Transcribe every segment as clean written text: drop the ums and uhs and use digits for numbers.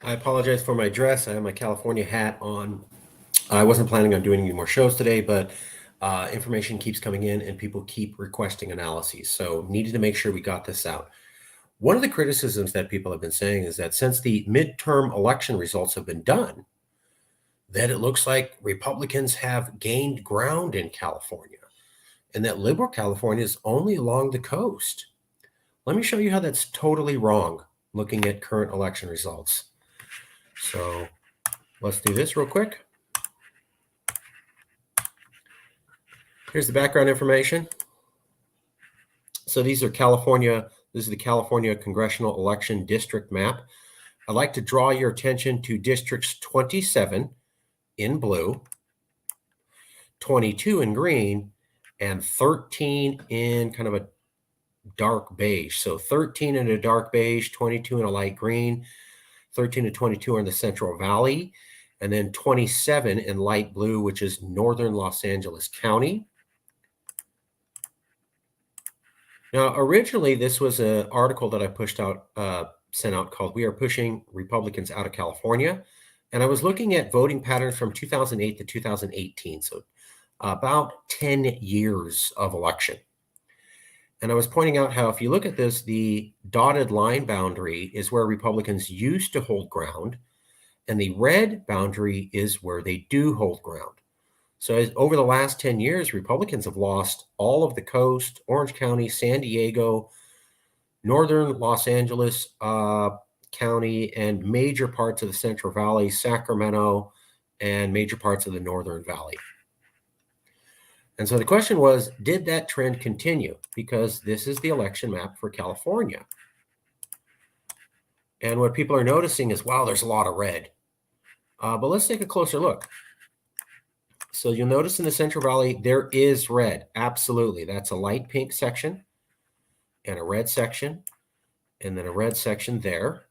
I apologize for my dress. I have my California hat on. I wasn't planning on doing any more shows today, but information keeps coming in and people keep requesting analyses. So needed to make sure we got this out. One of the criticisms that people have been saying is that since the midterm election results have been done, that it looks like Republicans have gained ground in California and that liberal California is only along the coast. Let me show you how that's totally wrong looking at current election results. So let's do this real quick. Here's the background information. So these are California, this is the California Congressional Election District map. I'd like to draw your attention to districts 27 in blue, 22 in green, and 13 in kind of a dark beige. So 13 in a dark beige, 22 in a light green, 13 to 22 are in the Central Valley, and then 27 in light blue, which is northern Los Angeles County. Now, originally, this was an article that I sent out called "We Are Pushing Republicans Out of California," and I was looking at voting patterns from 2008 to 2018, so about 10 years of election. And I was pointing out how if you look at this, the dotted line boundary is where Republicans used to hold ground, and the red boundary is where they do hold ground. So over the last 10 years, Republicans have lost all of the coast, Orange County, San Diego, northern Los Angeles County, and major parts of the Central Valley, Sacramento, and major parts of the Northern Valley. And so the question was, did that trend continue? Because this is the election map for California. And what people are noticing is, wow, there's a lot of red. But let's take a closer look. So you'll notice in the Central Valley, there is red. Absolutely. That's a light pink section and a red section, and then a red section there.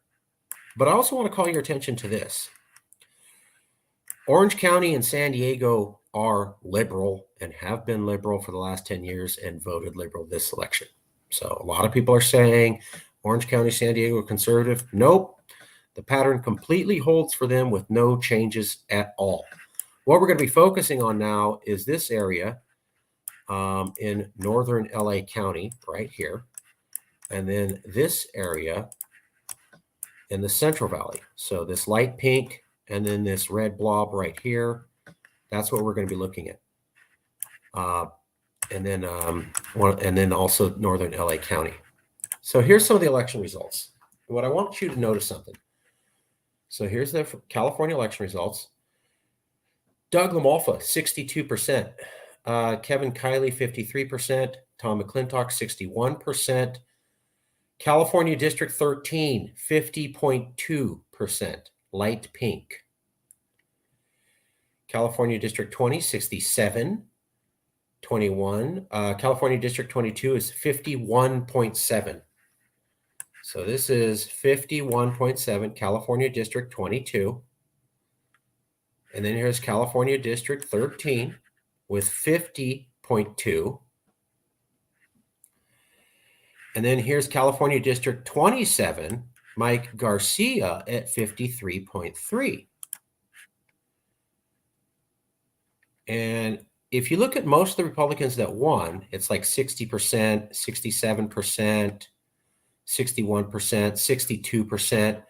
But I also want to call your attention to this. Orange County and San Diego are liberal and have been liberal for the last 10 years and voted liberal this election. So a lot of people are saying Orange County, San Diego are conservative. Nope. The pattern completely holds for them with no changes at all. What we're going to be focusing on now is this area in northern LA County right here, and then this area in the Central Valley. So this light pink and then this red blob right here, that's what we're going to be looking at. And then also northern LA County. So here's some of the election results. What I want you to notice something. So here's the California election results. Doug LaMalfa, 62%. Kevin Kiley, 53%. Tom McClintock, 61%. California District 13, 50.2%. Light pink. California District 20, 67. 21. California District 22 is 51.7. So this is 51.7, California District 22. And then here's California District 13 with 50.2. And then here's California District 27, Mike Garcia at 53.3. And if you look at most of the Republicans that won, it's like 60%, 67%, 61%, 62%.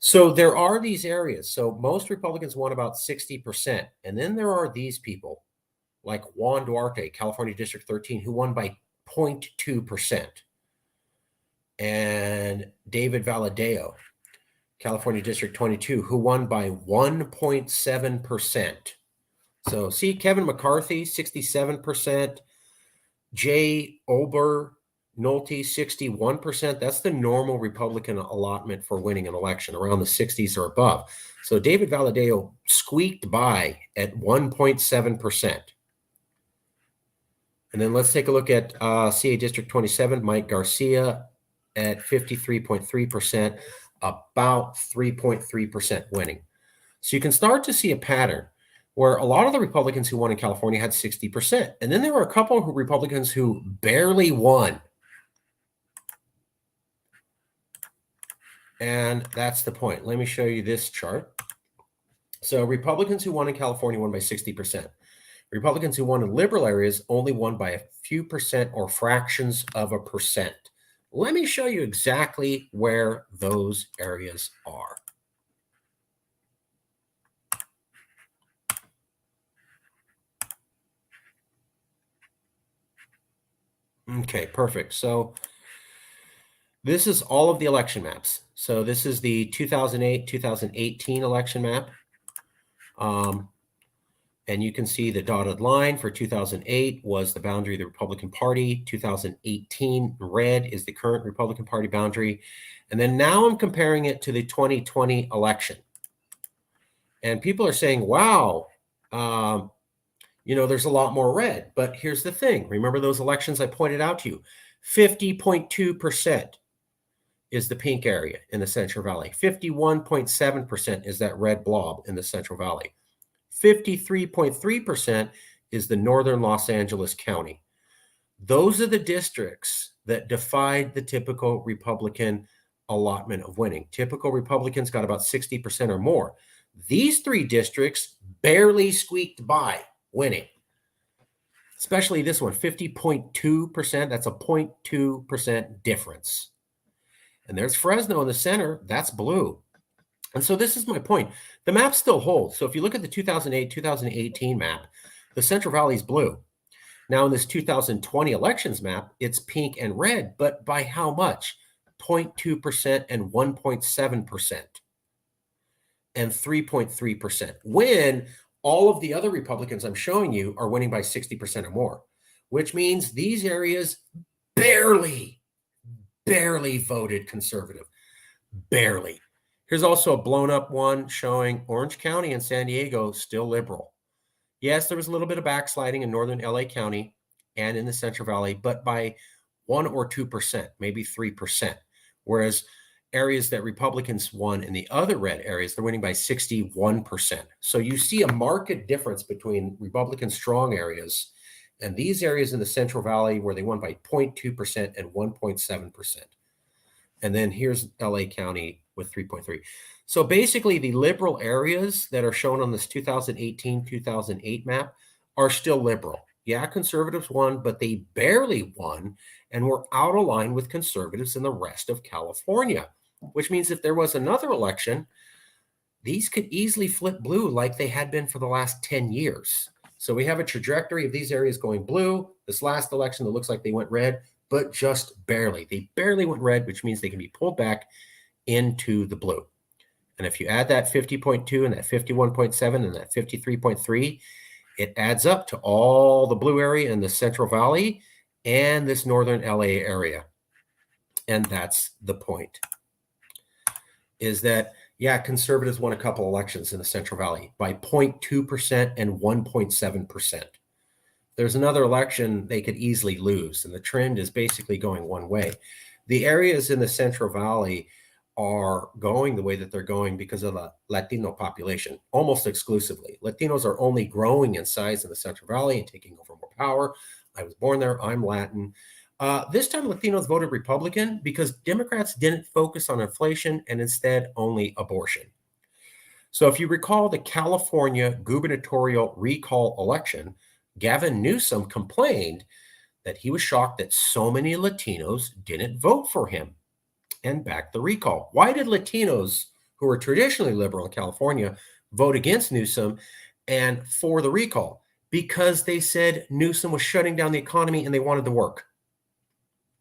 So there are these areas. So most Republicans won about 60%. And then there are these people like Juan Duarte, California District 13, who won by 0.2%. And David Valadeo, California District 22, who won by 1.7%. So see Kevin McCarthy, 67%. Jay Ober Nolte, 61%. That's the normal Republican allotment for winning an election, around the 60s or above. So David Valadeo squeaked by at 1.7%. And then let's take a look at CA District 27, Mike Garcia at 53.3%, about 3.3% winning. So you can start to see a pattern where a lot of the Republicans who won in California had 60%. And then there were a couple of Republicans who barely won. And that's the point. Let me show you this chart. So Republicans who won in California won by 60%. Republicans who won in liberal areas only won by a few percent or fractions of a percent. Let me show you exactly where those areas are. Okay, perfect. So this is all of the election maps. So this is the 2008, 2018 election map. And you can see the dotted line for 2008 was the boundary of the Republican Party. 2018 red is the current Republican Party boundary. And then now I'm comparing it to the 2020 election. And people are saying, wow, there's a lot more red. But here's the thing. Remember those elections I pointed out to you? 50.2% is the pink area in the Central Valley. 51.7% is that red blob in the Central Valley. 53.3% is the northern Los Angeles County. Those are the districts that defied the typical Republican allotment of winning. Typical Republicans got about 60% or more. These three districts barely squeaked by winning, especially this one, 50.2%. That's a 0.2% difference. And there's Fresno in the center. That's blue. And so this is my point. The map still holds. So if you look at the 2008, 2018 map, the Central Valley is blue. Now in this 2020 elections map, it's pink and red, but by how much? 0.2% and 1.7% and 3.3%. When all of the other Republicans I'm showing you are winning by 60% or more, which means these areas barely voted conservative. Barely. Here's also a blown up one showing Orange County and San Diego still liberal. Yes, there was a little bit of backsliding in northern LA County and in the Central Valley, but by 1 or 2%, maybe 3%. Whereas areas that Republicans won in the other red areas, they're winning by 61%. So you see a marked difference between Republican strong areas and these areas in the Central Valley where they won by 0.2% and 1.7%. And then here's LA County with 3.3. So basically the liberal areas that are shown on this 2018-2008 map are still liberal. Yeah, conservatives won, but they barely won and were out of line with conservatives in the rest of California, which means if there was another election, these could easily flip blue like they had been for the last 10 years. So we have a trajectory of these areas going blue. This last election, it looks like they went red, but just barely. They barely went red, which means they can be pulled back into the blue. And if you add that 50.2 and that 51.7 and that 53.3, it adds up to all the blue area in the Central Valley and this northern LA area. And that's the point, is that, yeah, conservatives won a couple elections in the Central Valley by 0.2% and 1.7%. There's another election they could easily lose, and the trend is basically going one way. The areas in the Central Valley are going the way that they're going because of the Latino population, almost exclusively. Latinos are only growing in size in the Central Valley and taking over more power. I was born there. I'm Latin. This time, Latinos voted Republican because Democrats didn't focus on inflation and instead only abortion. So if you recall the California gubernatorial recall election, Gavin Newsom complained that he was shocked that so many Latinos didn't vote for him and back the recall. Why did Latinos, who are traditionally liberal in California, vote against Newsom and for the recall? Because they said Newsom was shutting down the economy and they wanted to work.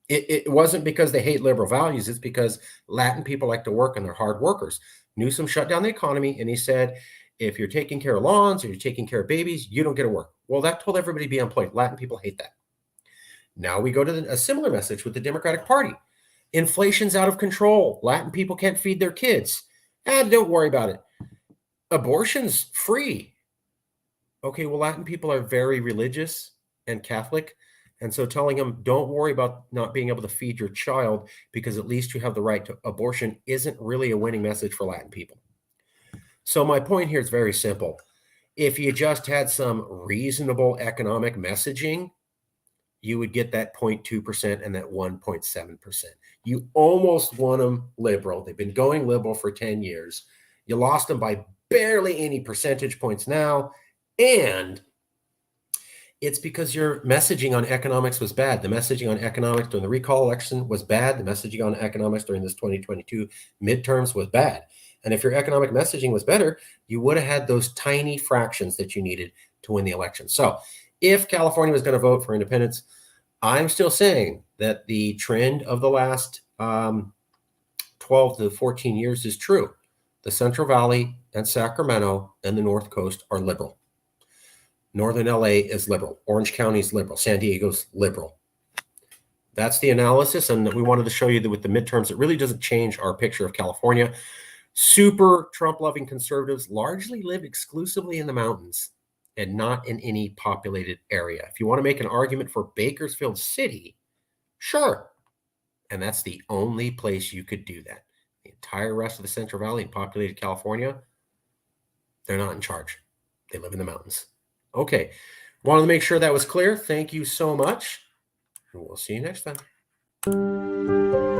It wasn't because they hate liberal values. It's because Latin people like to work and they're hard workers. Newsom shut down the economy and he said, if you're taking care of lawns or you're taking care of babies, you don't get to work. Well, that told everybody to be unemployed. Latin people hate that. Now we go to a similar message with the Democratic Party. Inflation's out of control. Latin people can't feed their kids. Don't worry about it. Abortion's free. Okay, well, Latin people are very religious and Catholic. And so telling them, don't worry about not being able to feed your child because at least you have the right to abortion isn't really a winning message for Latin people. So my point here is very simple. If you just had some reasonable economic messaging, you would get that 0.2% and that 1.7%. You almost won them liberal. They've been going liberal for 10 years. You lost them by barely any percentage points now. And it's because your messaging on economics was bad. The messaging on economics during the recall election was bad. The messaging on economics during this 2022 midterms was bad. And if your economic messaging was better, you would have had those tiny fractions that you needed to win the election. So if California was going to vote for independence, I'm still saying that the trend of the last 12 to 14 years is true. The Central Valley and Sacramento and the North Coast are liberal. Northern LA is liberal. Orange County is liberal. San Diego's liberal. That's the analysis. And we wanted to show you that with the midterms, it really doesn't change our picture of California. Super Trump-loving conservatives largely live exclusively in the mountains and not in any populated area. If you want to make an argument for Bakersfield City, sure. And that's the only place you could do that. The entire rest of the Central Valley and populated California, they're not in charge. They live in the mountains. Okay, wanted to make sure that was clear. Thank you so much, and we'll see you next time.